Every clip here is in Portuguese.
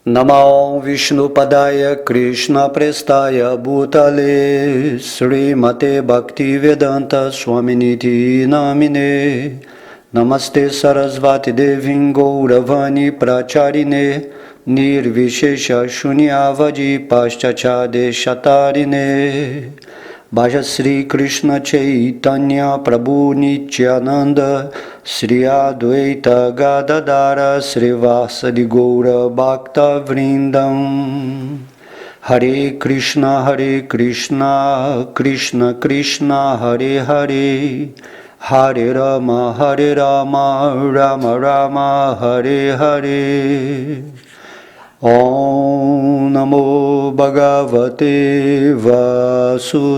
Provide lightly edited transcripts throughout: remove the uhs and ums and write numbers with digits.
Namo Vishnupadaya Krishna Prestaya Bhutale Srimate Bhaktivedanta Swaminiti Namine Namaste Sarasvati Devim Gauravani Pracharine Nirvishesha Shunyavadi Paschachade Shatarine Bhaja Sri Krishna Chaitanya Prabhu Nityananda Sri Advaita Gadadara Srivasadi Gaura Bhakta Vrindam Hare Krishna Krishna Krishna Hare Hare Hare Rama Rama Rama Hare Hare Om Namo Bhagavate Vasudevaya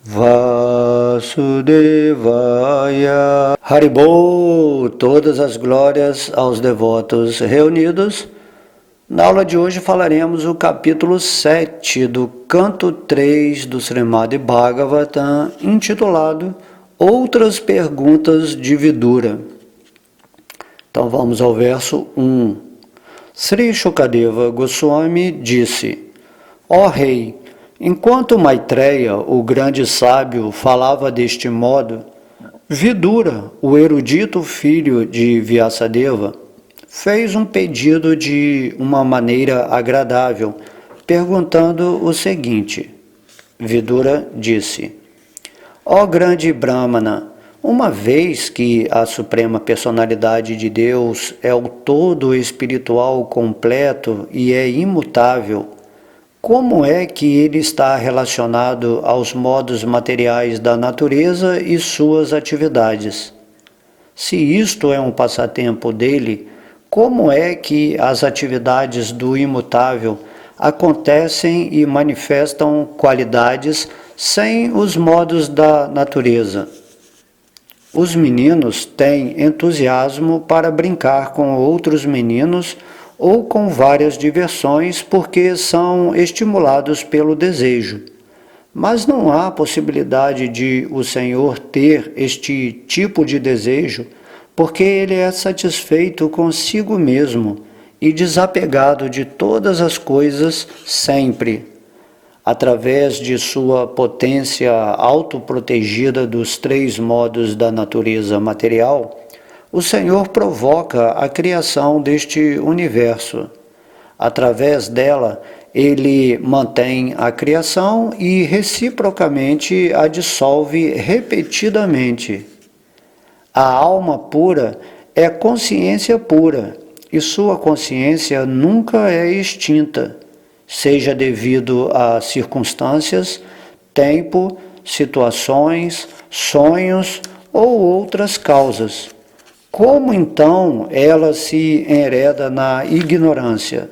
Vasudevaya Haribol, todas as glórias aos devotos reunidos. Na aula de hoje falaremos o capítulo 7 do canto 3 do Srimad Bhagavatam, intitulado Outras Perguntas de Vidura. Então vamos ao verso 1. Sri Shukadeva Goswami disse: Ó rei, enquanto Maitreya, o grande sábio, falava deste modo, Vidura, o erudito filho de Vyasadeva, fez um pedido de uma maneira agradável, perguntando o seguinte. Vidura disse: Ó grande Brahmana, uma vez que a Suprema Personalidade de Deus é o todo espiritual completo e é imutável, como é que ele está relacionado aos modos materiais da natureza e suas atividades? Se isto é um passatempo dele, como é que as atividades do imutável acontecem e manifestam qualidades sem os modos da natureza? Os meninos têm entusiasmo para brincar com outros meninos ou com várias diversões porque são estimulados pelo desejo. Mas não há possibilidade de o Senhor ter este tipo de desejo porque ele é satisfeito consigo mesmo e desapegado de todas as coisas sempre. Através de sua potência autoprotegida dos três modos da natureza material, o Senhor provoca a criação deste universo. Através dela, ele mantém a criação e reciprocamente a dissolve repetidamente. A alma pura é consciência pura e sua consciência nunca é extinta, seja devido a circunstâncias, tempo, situações, sonhos ou outras causas. Como então ela se enreda na ignorância?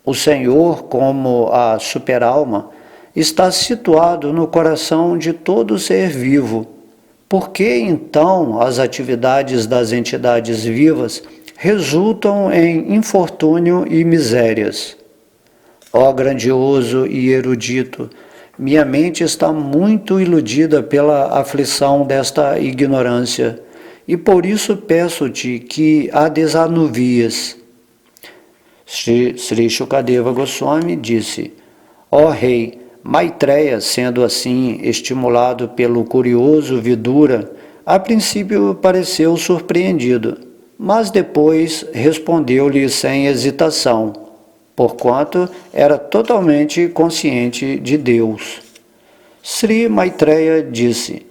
O Senhor, como a superalma, está situado no coração de todo ser vivo. Por que então as atividades das entidades vivas resultam em infortúnio e misérias? Ó grandioso e erudito, minha mente está muito iludida pela aflição desta ignorância, e por isso peço-te que a desanuvies. Sri Shukadeva Goswami disse: Ó rei, Maitreya, sendo assim estimulado pelo curioso Vidura, a princípio pareceu surpreendido, mas depois respondeu-lhe sem hesitação, porquanto era totalmente consciente de Deus. Sri Maitreya disse: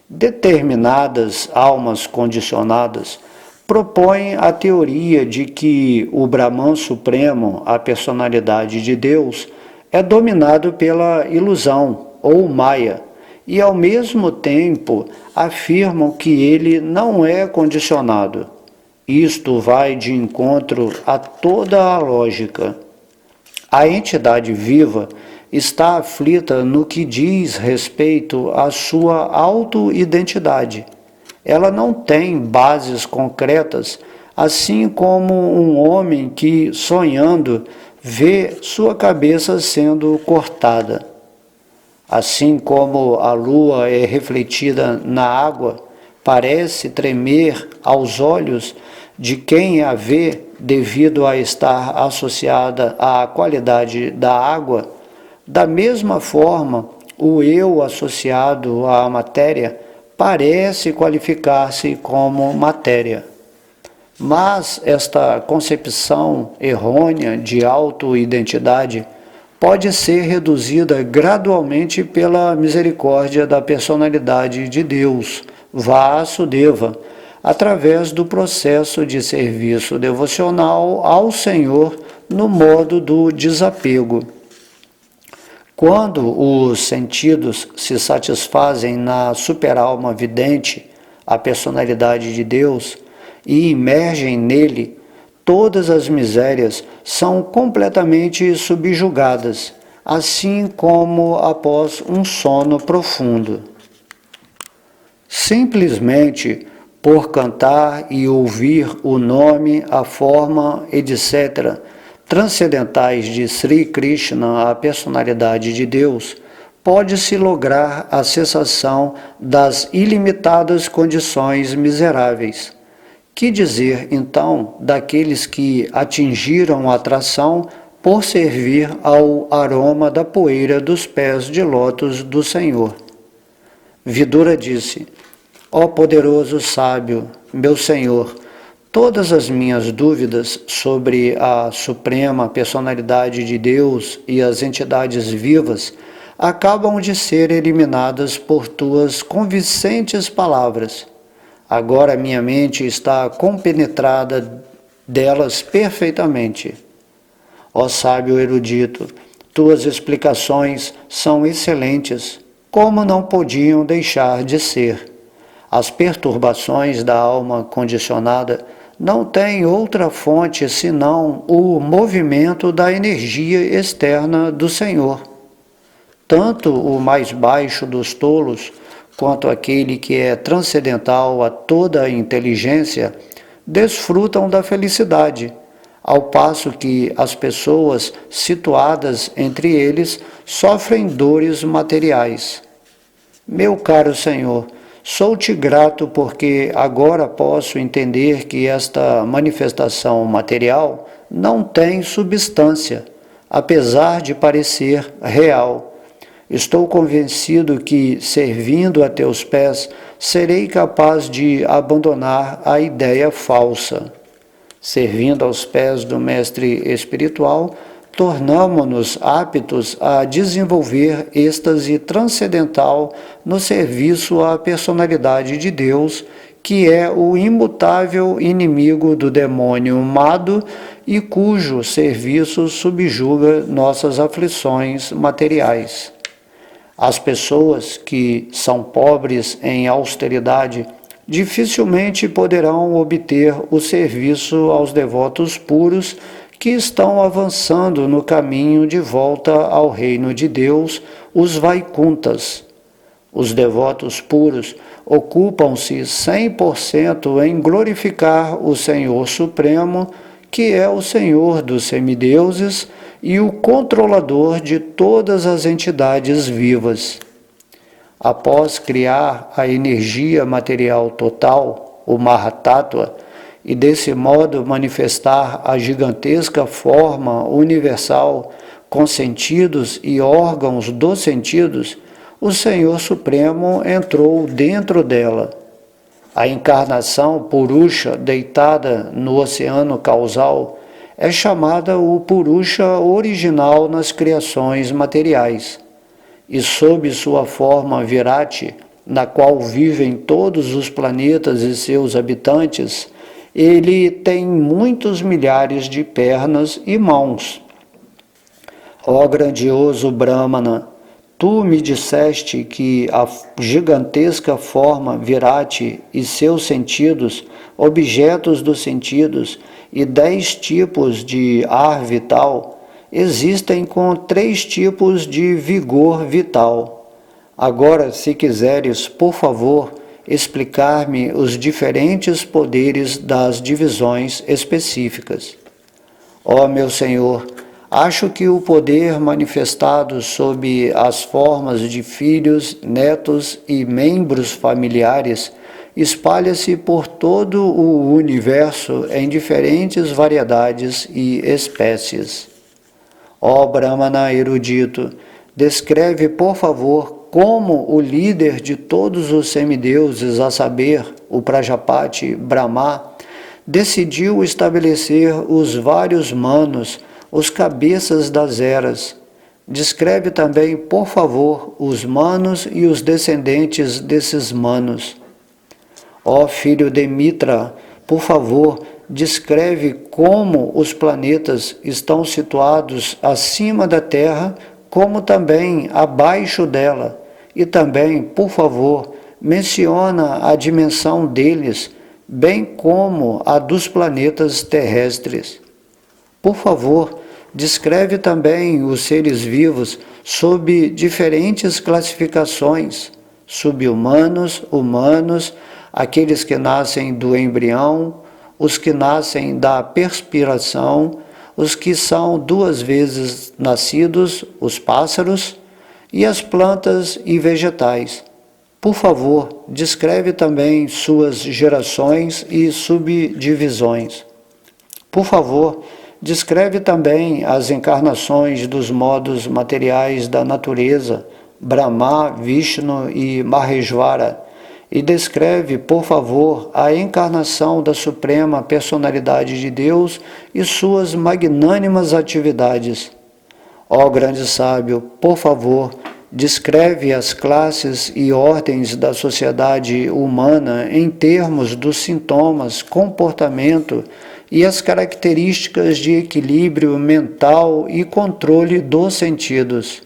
Determinadas almas condicionadas propõem a teoria de que o Brahman Supremo, a personalidade de Deus, é dominado pela ilusão ou Maya, e ao mesmo tempo afirmam que ele não é condicionado. Isto vai de encontro a toda a lógica. A entidade viva está aflita no que diz respeito à sua auto-identidade. Ela não tem bases concretas, assim como um homem que, sonhando, vê sua cabeça sendo cortada. Assim como a lua é refletida na água, parece tremer aos olhos de quem a vê devido a estar associada à qualidade da água, da mesma forma, o eu associado à matéria parece qualificar-se como matéria. Mas esta concepção errônea de auto-identidade pode ser reduzida gradualmente pela misericórdia da personalidade de Deus, Vasudeva, através do processo de serviço devocional ao Senhor no modo do desapego. Quando os sentidos se satisfazem na superalma vidente, a personalidade de Deus, e imergem nele, todas as misérias são completamente subjugadas, assim como após um sono profundo. Simplesmente por cantar e ouvir o nome, a forma, etc., transcendentais de Sri Krishna, a personalidade de Deus, pode-se lograr a cessação das ilimitadas condições miseráveis. Que dizer, então, daqueles que atingiram a atração por servir ao aroma da poeira dos pés de lótus do Senhor? Vidura disse: ó poderoso sábio, meu Senhor, todas as minhas dúvidas sobre a suprema personalidade de Deus e as entidades vivas acabam de ser eliminadas por tuas convincentes palavras. Agora minha mente está compenetrada delas perfeitamente. Ó sábio erudito, tuas explicações são excelentes, como não podiam deixar de ser. As perturbações da alma condicionada não têm outra fonte senão o movimento da energia externa do Senhor. Tanto o mais baixo dos tolos, quanto aquele que é transcendental a toda a inteligência, desfrutam da felicidade, ao passo que as pessoas situadas entre eles sofrem dores materiais. Meu caro Senhor, sou-te grato porque agora posso entender que esta manifestação material não tem substância, apesar de parecer real. Estou convencido que, servindo a teus pés, serei capaz de abandonar a ideia falsa. Servindo aos pés do mestre espiritual, tornamo-nos aptos a desenvolver êxtase transcendental no serviço à personalidade de Deus, que é o imutável inimigo do demônio mado e cujo serviço subjuga nossas aflições materiais. As pessoas que são pobres em austeridade dificilmente poderão obter o serviço aos devotos puros que estão avançando no caminho de volta ao reino de Deus, os Vaikuntas. Os devotos puros ocupam-se 100% em glorificar o Senhor Supremo, que é o Senhor dos semideuses e o controlador de todas as entidades vivas. Após criar a energia material total, o Mahatattva, e desse modo manifestar a gigantesca forma universal com sentidos e órgãos dos sentidos, o Senhor Supremo entrou dentro dela. A encarnação Purusha deitada no oceano causal é chamada o Purusha original nas criações materiais, e sob sua forma Virati, na qual vivem todos os planetas e seus habitantes, ele tem muitos milhares de pernas e mãos. Ó grandioso Brahmana, tu me disseste que a gigantesca forma Virati e seus sentidos, objetos dos sentidos, e 10 tipos de ar vital, existem com 3 tipos de vigor vital. Agora, se quiseres, por favor, explicar-me os diferentes poderes das divisões específicas. Ó meu Senhor, acho que o poder manifestado sob as formas de filhos, netos e membros familiares espalha-se por todo o universo em diferentes variedades e espécies. Ó Brahmana erudito, descreve, por favor, como o líder de todos os semideuses, a saber, o Prajapati Brahma, decidiu estabelecer os vários manos, os cabeças das eras. Descreve também, por favor, os manos e os descendentes desses manos. Ó filho de Mitra, por favor, descreve como os planetas estão situados acima da Terra, como também abaixo dela. E também, por favor, menciona a dimensão deles, bem como a dos planetas terrestres. Por favor, descreve também os seres vivos sob diferentes classificações: subhumanos, humanos, aqueles que nascem do embrião, os que nascem da perspiração, os que são 2 vezes nascidos, os pássaros, e as plantas e vegetais. Por favor, descreve também suas gerações e subdivisões. Por favor, descreve também as encarnações dos modos materiais da natureza, Brahma, Vishnu e Maheshvara, e descreve, por favor, a encarnação da Suprema Personalidade de Deus e suas magnânimas atividades. Ó grande sábio, por favor, descreve as classes e ordens da sociedade humana em termos dos sintomas, comportamento e as características de equilíbrio mental e controle dos sentidos.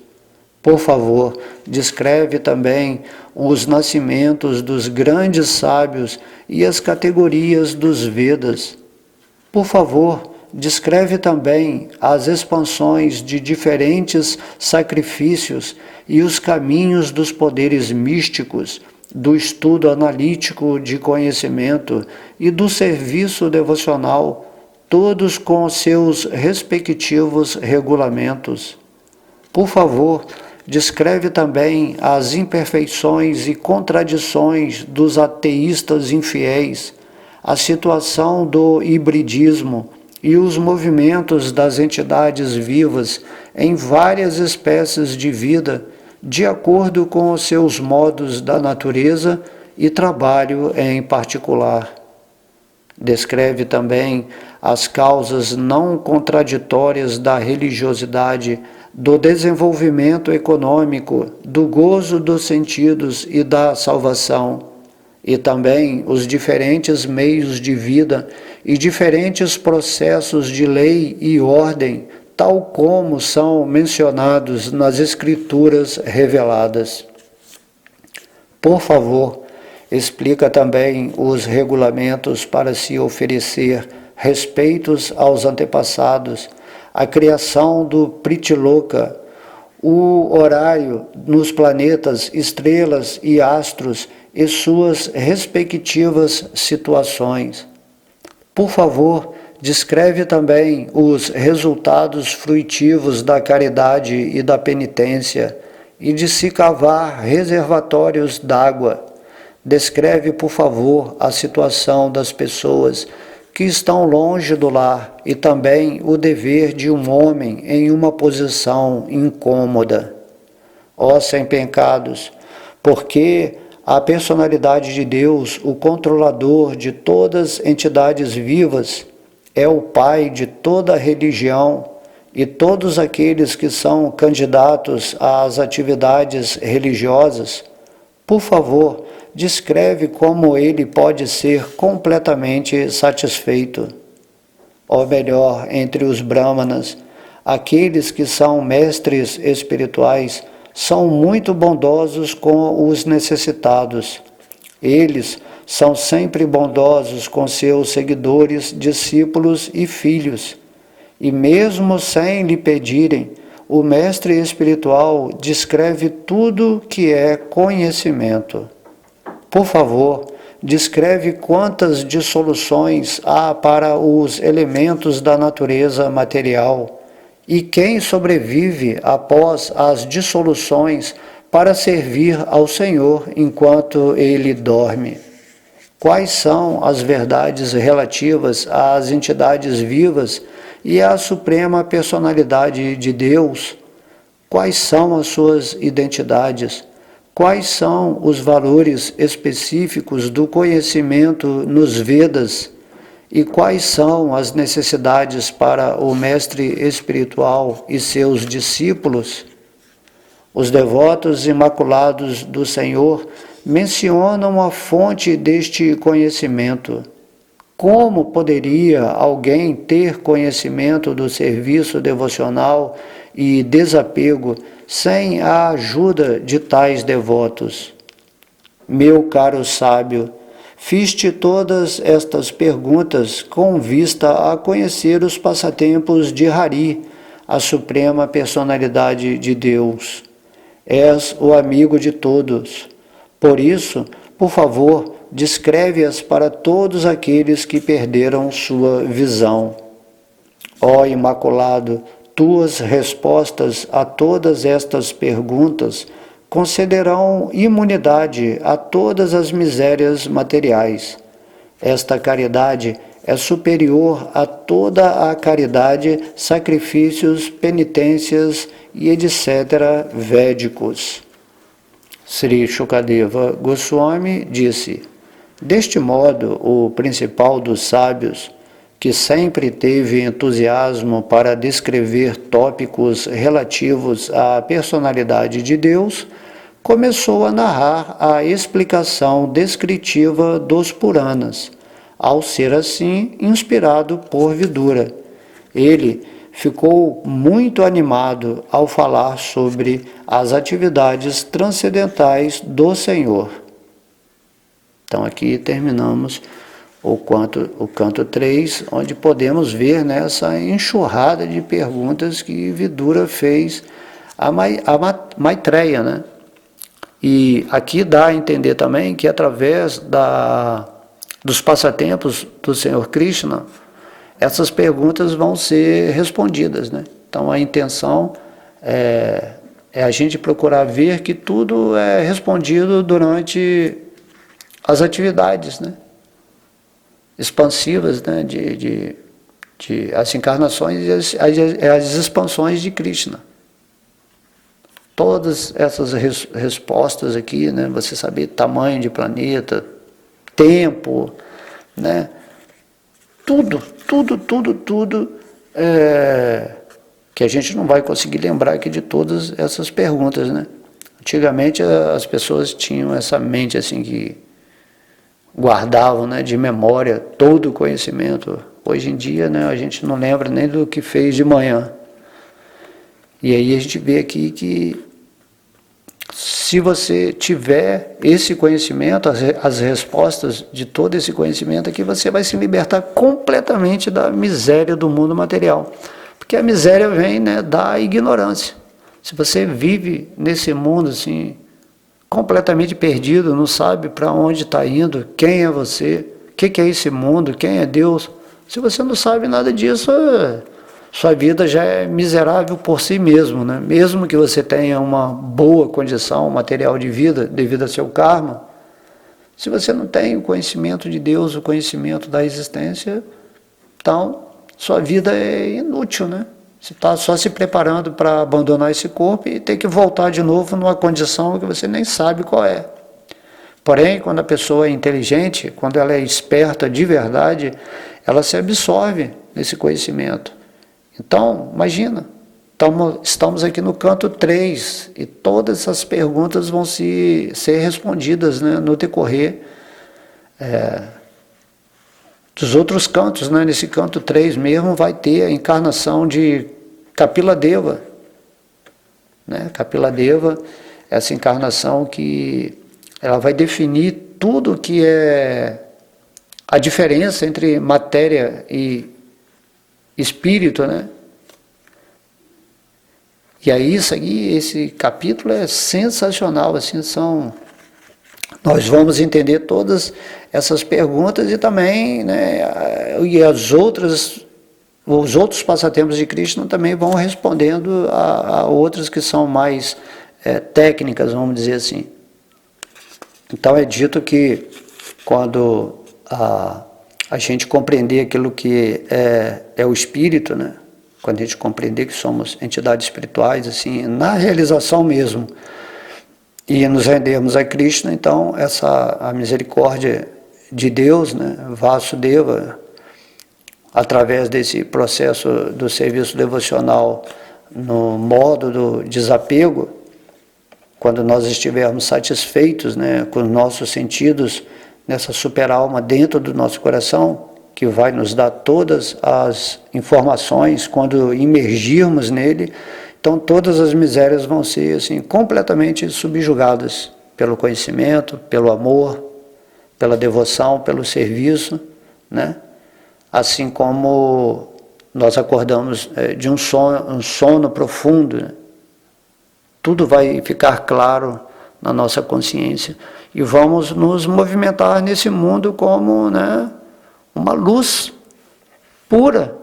Por favor, descreve também os nascimentos dos grandes sábios e as categorias dos Vedas. Por favor, descreve também as expansões de diferentes sacrifícios e os caminhos dos poderes místicos, do estudo analítico de conhecimento e do serviço devocional, todos com seus respectivos regulamentos. Por favor, descreve também as imperfeições e contradições dos ateístas infiéis, a situação do hibridismo e os movimentos das entidades vivas em várias espécies de vida, de acordo com os seus modos da natureza e trabalho em particular. Descreve também as causas não contraditórias da religiosidade, do desenvolvimento econômico, do gozo dos sentidos e da salvação, e também os diferentes meios de vida e diferentes processos de lei e ordem, tal como são mencionados nas Escrituras reveladas. Por favor, explica também os regulamentos para se oferecer respeitos aos antepassados, a criação do Prithiloka, o horário nos planetas, estrelas e astros e suas respectivas situações. Por favor, descreve também os resultados fruitivos da caridade e da penitência e de se cavar reservatórios d'água. Descreve, por favor, a situação das pessoas que estão longe do lar e também o dever de um homem em uma posição incômoda. Ó sem pecados, porque a personalidade de Deus, o controlador de todas as entidades vivas, é o Pai de toda a religião, e todos aqueles que são candidatos às atividades religiosas, por favor, descreve como ele pode ser completamente satisfeito. Ou melhor, entre os brahmanas, aqueles que são mestres espirituais são muito bondosos com os necessitados. Eles são sempre bondosos com seus seguidores, discípulos e filhos. E mesmo sem lhe pedirem, o mestre espiritual descreve tudo que é conhecimento. Por favor, descreve quantas dissoluções há para os elementos da natureza material e quem sobrevive após as dissoluções para servir ao Senhor enquanto ele dorme. Quais são as verdades relativas às entidades vivas e à suprema personalidade de Deus? Quais são as suas identidades? Quais são os valores específicos do conhecimento nos Vedas? E quais são as necessidades para o mestre espiritual e seus discípulos? Os devotos imaculados do Senhor mencionam a fonte deste conhecimento. Como poderia alguém ter conhecimento do serviço devocional e desapego sem a ajuda de tais devotos? Meu caro sábio, fiz-te todas estas perguntas com vista a conhecer os passatempos de Hari, a suprema personalidade de Deus. És o amigo de todos. Por isso, por favor, descreve-as para todos aqueles que perderam sua visão. Ó Imaculado, tuas respostas a todas estas perguntas concederão imunidade a todas as misérias materiais. Esta caridade é superior a toda a caridade, sacrifícios, penitências e etc. védicos. Sri Shukadeva Goswami disse: deste modo, o principal dos sábios, que sempre teve entusiasmo para descrever tópicos relativos à personalidade de Deus, começou a narrar a explicação descritiva dos Puranas, ao ser assim inspirado por Vidura. Ele ficou muito animado ao falar sobre as atividades transcendentais do Senhor. Então aqui terminamos o canto 3, onde podemos ver essa enxurrada de perguntas que Vidura fez a Maitreya, né? E aqui dá a entender também que através dos passatempos do Senhor Krishna, essas perguntas vão ser respondidas, né? Então a intenção é a gente procurar ver que tudo é respondido durante as atividades, né, expansivas, né, de as encarnações e as expansões de Krishna. Todas essas respostas aqui, né, você saber tamanho de planeta, tempo, né, tudo que a gente não vai conseguir lembrar aqui de todas essas perguntas, né? Antigamente as pessoas tinham essa mente assim que guardavam, né, de memória todo o conhecimento. Hoje em dia, né, a gente não lembra nem do que fez de manhã. E aí a gente vê aqui que se você tiver esse conhecimento, as respostas de todo esse conhecimento aqui, você vai se libertar completamente da miséria do mundo material. Porque a miséria vem, né, da ignorância. Se você vive nesse mundo assim, completamente perdido, não sabe para onde está indo, quem é você, o que é esse mundo, quem é Deus. Se você não sabe nada disso, sua vida já é miserável por si mesmo, né? Mesmo que você tenha uma boa condição material de vida, devido ao seu karma, se você não tem o conhecimento de Deus, o conhecimento da existência, então sua vida é inútil, né? Você está só se preparando para abandonar esse corpo e ter que voltar de novo numa condição que você nem sabe qual é. Porém, quando a pessoa é inteligente, quando ela é esperta de verdade, ela se absorve nesse conhecimento. Então, imagina, estamos aqui no canto 3 e todas essas perguntas vão ser respondidas, né, no decorrer dos outros cantos, né? Nesse canto 3 mesmo vai ter a encarnação de Kapila-deva, né? Kapila-deva, essa encarnação que ela vai definir tudo que é a diferença entre matéria e espírito, né? E aí esse capítulo é sensacional, assim, nós vamos entender todas essas perguntas e também, né, e os outros passatempos de Krishna também vão respondendo a outras que são mais técnicas, vamos dizer assim. Então é dito que quando a gente compreender aquilo que é o Espírito, né? Quando a gente compreender que somos entidades espirituais, assim, na realização mesmo, e nos rendermos a Krishna, então a misericórdia de Deus, né, Vasudeva, através desse processo do serviço devocional no modo do desapego, quando nós estivermos satisfeitos, né, com os nossos sentidos, nessa super-alma dentro do nosso coração, que vai nos dar todas as informações quando imergirmos nele, então todas as misérias vão ser assim, completamente subjugadas pelo conhecimento, pelo amor, pela devoção, pelo serviço, né? Assim como nós acordamos de um sono profundo, né? Tudo vai ficar claro na nossa consciência e vamos nos movimentar nesse mundo como, né, uma luz pura,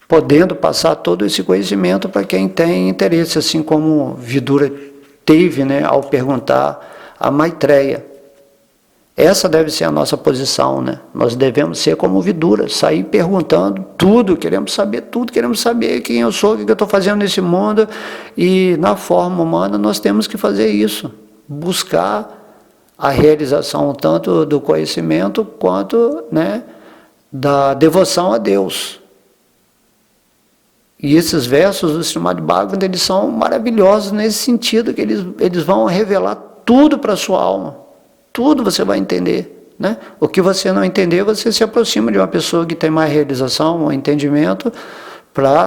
podendo passar todo esse conhecimento para quem tem interesse, assim como Vidura teve, né, ao perguntar a Maitreya. Essa deve ser a nossa posição, né? Nós devemos ser como Vidura, sair perguntando tudo, queremos saber quem eu sou, o que eu estou fazendo nesse mundo, e na forma humana nós temos que fazer isso, buscar a realização tanto do conhecimento quanto, né, da devoção a Deus. E esses versos do Srimad Bhagavatam, eles são maravilhosos nesse sentido, que eles vão revelar tudo para a sua alma. Tudo você vai entender, né? O que você não entender, você se aproxima de uma pessoa que tem mais realização, um entendimento,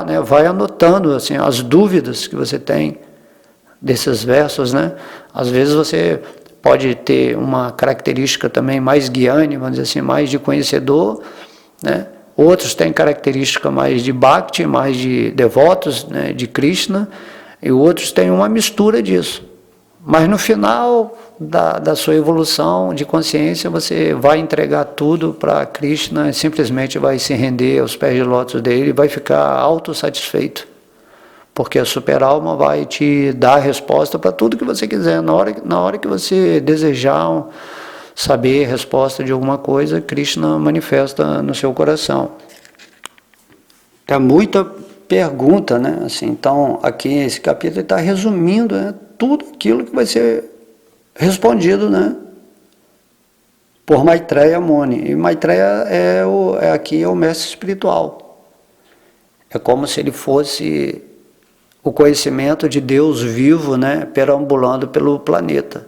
né, vai anotando assim, as dúvidas que você tem desses versos, né? Às vezes você pode ter uma característica também mais guiane, vamos dizer assim, mais de conhecedor, né? Outros têm característica mais de Bhakti, mais de devotos, né, de Krishna, e outros têm uma mistura disso. Mas no final da sua evolução de consciência, você vai entregar tudo para Krishna, simplesmente vai se render aos pés de lótus dele e vai ficar autossatisfeito. Porque a super-alma vai te dar a resposta para tudo que você quiser. Na hora que você desejar saber a resposta de alguma coisa, Krishna manifesta no seu coração. É muita pergunta, né? Assim, então, aqui esse capítulo está resumindo, né, tudo aquilo que vai ser respondido, né, por Maitreya Muni. E Maitreya aqui é o mestre espiritual. É como se ele fosse o conhecimento de Deus vivo, né, perambulando pelo planeta.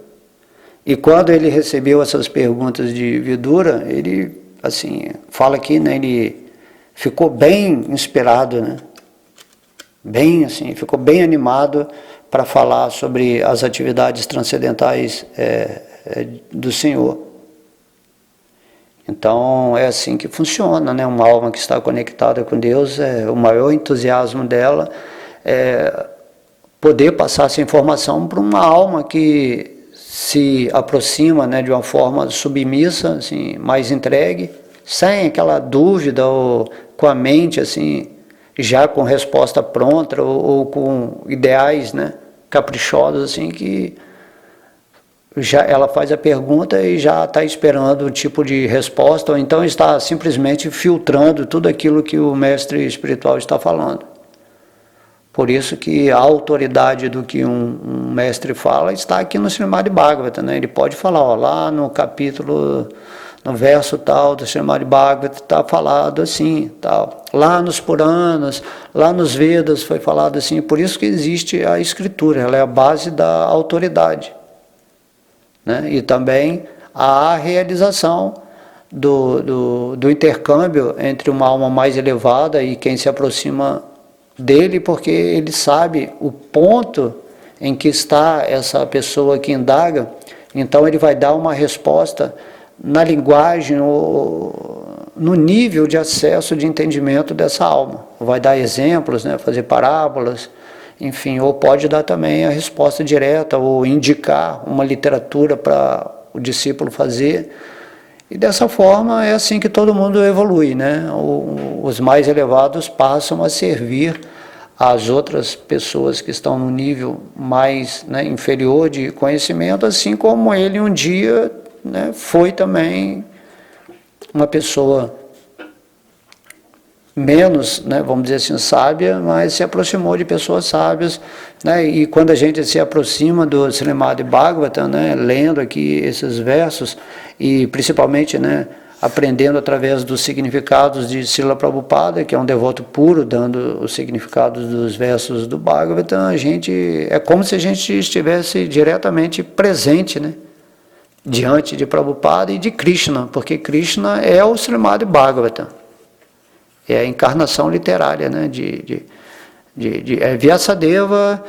E quando ele recebeu essas perguntas de Vidura, ele, assim, fala aqui, né, ele ficou bem inspirado, né, bem, assim, ficou bem animado para falar sobre as atividades transcendentais do Senhor. Então, é assim que funciona, né? Uma alma que está conectada com Deus, o maior entusiasmo dela é poder passar essa informação para uma alma que se aproxima, né, de uma forma submissa, assim, mais entregue, sem aquela dúvida, ou com a mente, assim, já com resposta pronta, ou com ideais, né, caprichosos, assim, que já ela faz a pergunta e já está esperando um tipo de resposta, ou então está simplesmente filtrando tudo aquilo que o mestre espiritual está falando. Por isso que a autoridade do que um mestre fala está aqui no Srimad Bhagavatam, né? Ele pode falar, ó, lá no capítulo, no verso tal do Srimad Bhagavatam está falado assim, tal. Lá nos Puranas, lá nos Vedas foi falado assim. Por isso que existe a escritura, ela é a base da autoridade, né? E também a realização do intercâmbio entre uma alma mais elevada e quem se aproxima dele, porque ele sabe o ponto em que está essa pessoa que indaga, então ele vai dar uma resposta na linguagem, no nível de acesso, de entendimento dessa alma. Vai dar exemplos, né, fazer parábolas, enfim, ou pode dar também a resposta direta, ou indicar uma literatura para o discípulo fazer. E dessa forma é assim que todo mundo evolui, né? Os mais elevados passam a servir às outras pessoas que estão no nível mais, né, inferior de conhecimento, assim como ele um dia né, foi também uma pessoa menos, né, vamos dizer assim, sábia, mas se aproximou de pessoas sábias, né, e quando a gente se aproxima do Srimad Bhagavatam, né, lendo aqui esses versos, e principalmente, né, aprendendo através dos significados de Srila Prabhupada, que é um devoto puro, dando os significados dos versos do Bhagavatam, a gente, é como se a gente estivesse diretamente presente, né, diante de Prabhupada e de Krishna, porque Krishna é o Srimad Bhagavatam. É a encarnação literária, né, Vyasadeva,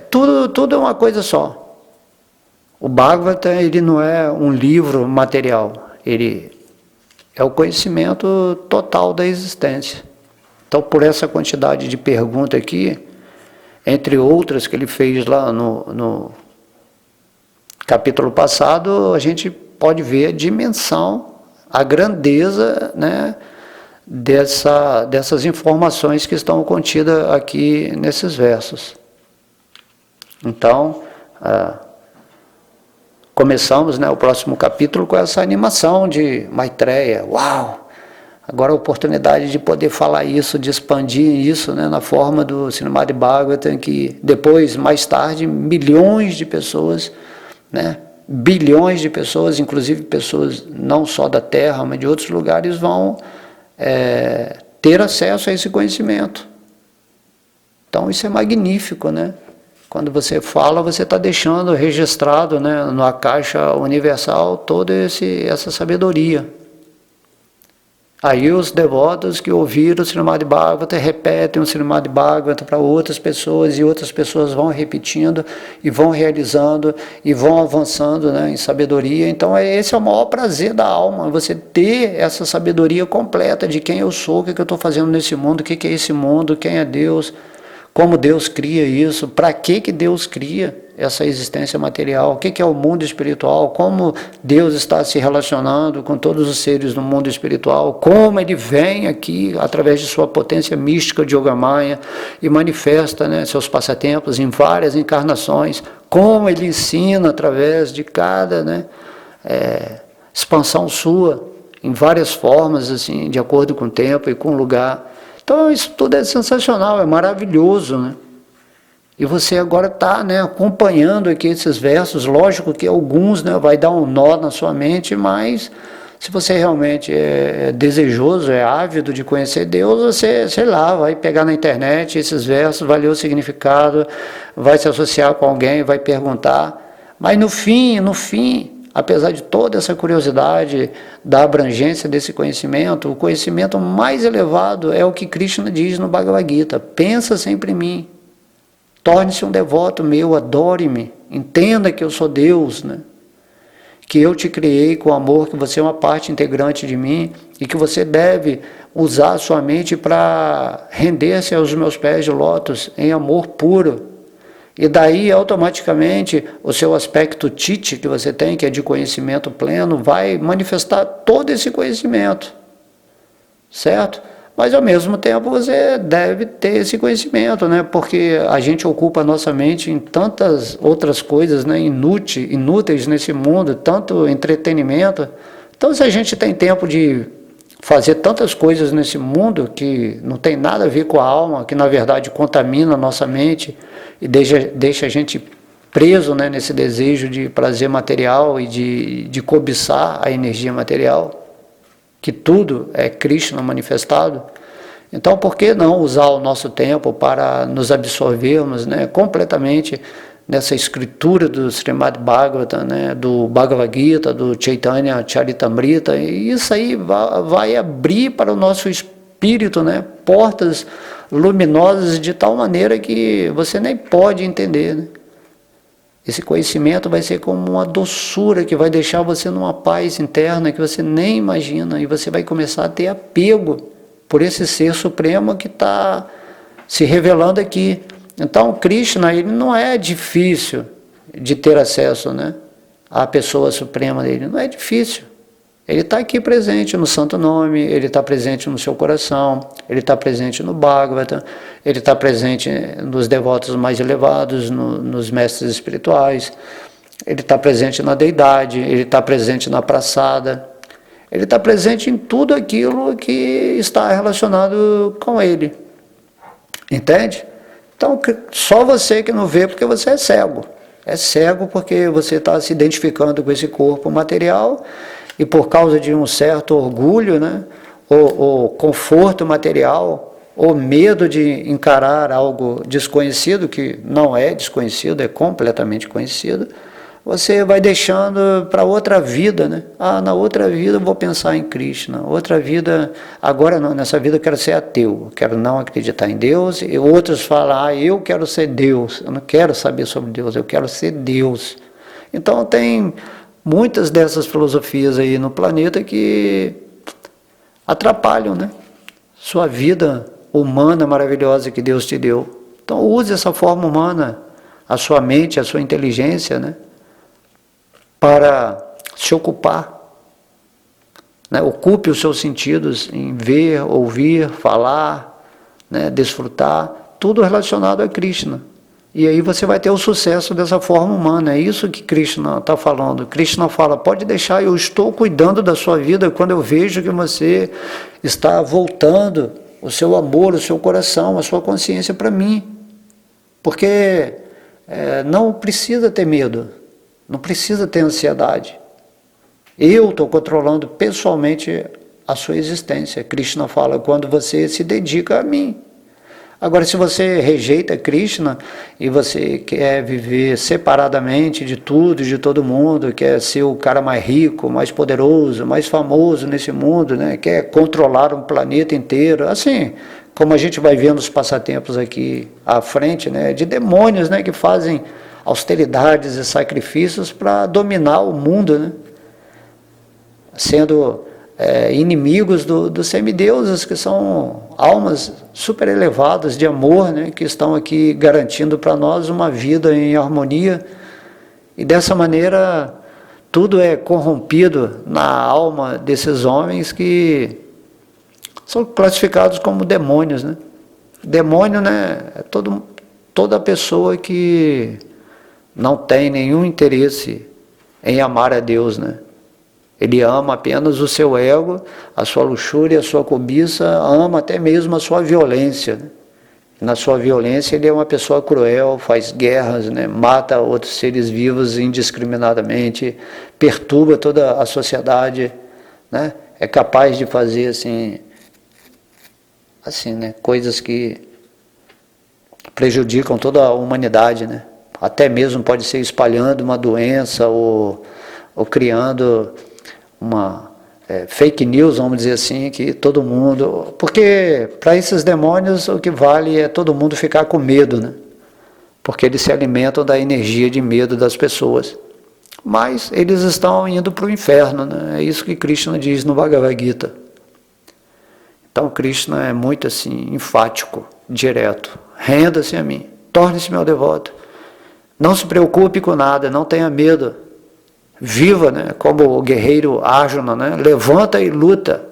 tudo é uma coisa só. O Bhagavatam, ele não é um livro material, ele é o conhecimento total da existência. Então, por essa quantidade de perguntas aqui, entre outras que ele fez lá no capítulo passado, a gente pode ver a dimensão, a grandeza, né, dessas informações que estão contidas aqui nesses versos. Então, começamos, né, o próximo capítulo com essa animação de Maitreya. Uau! Agora a oportunidade de poder falar isso, de expandir isso, né, na forma do Srimad Bhagavatam, que depois, mais tarde, milhões de pessoas, né, bilhões de pessoas, inclusive pessoas não só da Terra, mas de outros lugares, vão ter acesso a esse conhecimento. Então isso é magnífico, né? Quando você fala, você está deixando registrado, né, na caixa universal toda essa sabedoria. Aí os devotos que ouviram o Srimad Bhagavatam repetem o Srimad Bhagavatam para outras pessoas, e outras pessoas vão repetindo e vão realizando e vão avançando, né, em sabedoria. Então esse é o maior prazer da alma, você ter essa sabedoria completa de quem eu sou, o que eu estou fazendo nesse mundo, o que é esse mundo, quem é Deus, como Deus cria isso, para que Deus cria essa existência material, o que é o mundo espiritual, como Deus está se relacionando com todos os seres no mundo espiritual, como Ele vem aqui através de sua potência mística de Yogamaya e manifesta, né, seus passatempos em várias encarnações, como Ele ensina através de cada, né, expansão sua, em várias formas, assim, de acordo com o tempo e com o lugar. Então isso tudo é sensacional, é maravilhoso, né? E você agora está, né, acompanhando aqui esses versos. Lógico que alguns, né, vai dar um nó na sua mente, mas se você realmente é desejoso, é ávido de conhecer Deus, você, sei lá, vai pegar na internet esses versos, vai ler o significado, vai se associar com alguém, vai perguntar. Mas no fim, apesar de toda essa curiosidade da abrangência desse conhecimento, o conhecimento mais elevado é o que Krishna diz no Bhagavad Gita: pensa sempre em mim. Torne-se um devoto meu, adore-me, entenda que eu sou Deus, né? Que eu te criei com amor, que você é uma parte integrante de mim e que você deve usar a sua mente para render-se aos meus pés de lótus em amor puro. E daí, automaticamente, o seu aspecto tite que você tem, que é de conhecimento pleno, vai manifestar todo esse conhecimento, certo? Mas, ao mesmo tempo, você deve ter esse conhecimento, né? Porque a gente ocupa a nossa mente em tantas outras coisas, né, inúteis nesse mundo, tanto entretenimento. Então, se a gente tem tempo de fazer tantas coisas nesse mundo que não tem nada a ver com a alma, que, na verdade, contamina a nossa mente e deixa a gente preso, né, nesse desejo de prazer material e de cobiçar a energia material, que tudo é Krishna manifestado. Então, por que não usar o nosso tempo para nos absorvermos, né, completamente nessa escritura do Srimad Bhagavatam, né, do Bhagavad Gita, do Chaitanya Charitamrita? E isso aí vai abrir para o nosso espírito, né, portas luminosas de tal maneira que você nem pode entender, né? Esse conhecimento vai ser como uma doçura que vai deixar você numa paz interna que você nem imagina, e você vai começar a ter apego por esse ser supremo que está se revelando aqui. Então, Krishna, ele não é difícil de ter acesso, né, à pessoa suprema dele, não é difícil. Ele está aqui presente no Santo Nome, ele está presente no seu coração, ele está presente no Bhagavatam, ele está presente nos devotos mais elevados, nos mestres espirituais, ele está presente na deidade, ele está presente na praçada, ele está presente em tudo aquilo que está relacionado com ele. Entende? Então, só você que não vê porque você é cego. É cego porque você está se identificando com esse corpo material e por causa de um certo orgulho, né? Ou conforto material, ou medo de encarar algo desconhecido, que não é desconhecido, é completamente conhecido, você vai deixando para outra vida, né? Ah, na outra vida eu vou pensar em Krishna, outra vida, agora não, nessa vida eu quero ser ateu, eu quero não acreditar em Deus, e outros falam, ah, eu quero ser Deus, eu não quero saber sobre Deus, eu quero ser Deus. Então tem muitas dessas filosofias aí no planeta que atrapalham, né? Sua vida humana maravilhosa que Deus te deu. Então use essa forma humana, a sua mente, a sua inteligência, né? Para se ocupar, né? Ocupe os seus sentidos em ver, ouvir, falar, né? Desfrutar, tudo relacionado a Krishna. E aí você vai ter o sucesso dessa forma humana. É isso que Krishna está falando. Krishna fala, pode deixar, eu estou cuidando da sua vida quando eu vejo que você está voltando o seu amor, o seu coração, a sua consciência para mim. Porque não precisa ter medo. Não precisa ter ansiedade. Eu estou controlando pessoalmente a sua existência. Krishna fala, quando você se dedica a mim. Agora, se você rejeita Krishna e você quer viver separadamente de tudo, de todo mundo, quer ser o cara mais rico, mais poderoso, mais famoso nesse mundo, né? Quer controlar um planeta inteiro, assim, como a gente vai ver nos passatempos aqui à frente, né? De demônios, né? Que fazem austeridades e sacrifícios para dominar o mundo, né? Sendo inimigos dos semideuses, que são almas super elevadas de amor, né? Que estão aqui garantindo para nós uma vida em harmonia, e dessa maneira tudo é corrompido na alma desses homens que são classificados como demônios, né? Demônio, né? É toda pessoa que não tem nenhum interesse em amar a Deus, né? Ele ama apenas o seu ego, a sua luxúria, a sua cobiça, ama até mesmo a sua violência, né? Na sua violência ele é uma pessoa cruel, faz guerras, né? Mata outros seres vivos indiscriminadamente, perturba toda a sociedade, né? É capaz de fazer assim, né? Coisas que prejudicam toda a humanidade, né? Até mesmo pode ser espalhando uma doença ou criando uma fake news, vamos dizer assim, que todo mundo... Porque para esses demônios o que vale é todo mundo ficar com medo, né? Porque eles se alimentam da energia de medo das pessoas. Mas eles estão indo para o inferno, né? É isso que Krishna diz no Bhagavad Gita. Então Krishna é muito assim, enfático, direto. Renda-se a mim, torne-se meu devoto. Não se preocupe com nada, não tenha medo. Viva, né? Como o guerreiro Arjuna, né? Levanta e luta.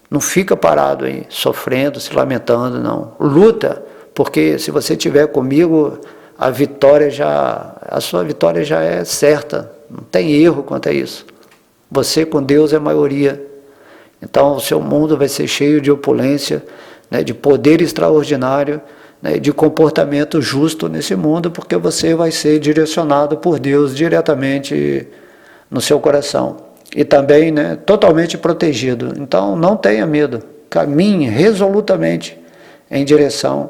Não fica parado aí, sofrendo, se lamentando, não. Luta, porque se você estiver comigo, a sua vitória já é certa. Não tem erro quanto a isso. Você com Deus é maioria. Então o seu mundo vai ser cheio de opulência, né? De poder extraordinário, né, de comportamento justo nesse mundo, porque você vai ser direcionado por Deus diretamente no seu coração. E também, né, totalmente protegido. Então não tenha medo, caminhe resolutamente em direção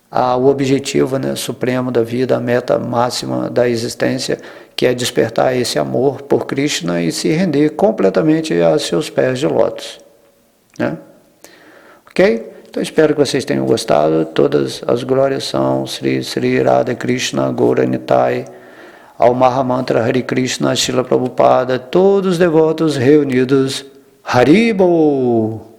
ao objetivo, né, supremo da vida, a meta máxima da existência, que é despertar esse amor por Krishna e se render completamente a seus pés de lótus, né? Ok? Então espero que vocês tenham gostado. Todas as glórias são Sri Sri Radha Krishna Gaura Nitai, ao Mahamantra Hare Krishna Srila Prabhupada, todos os devotos reunidos. Haribol!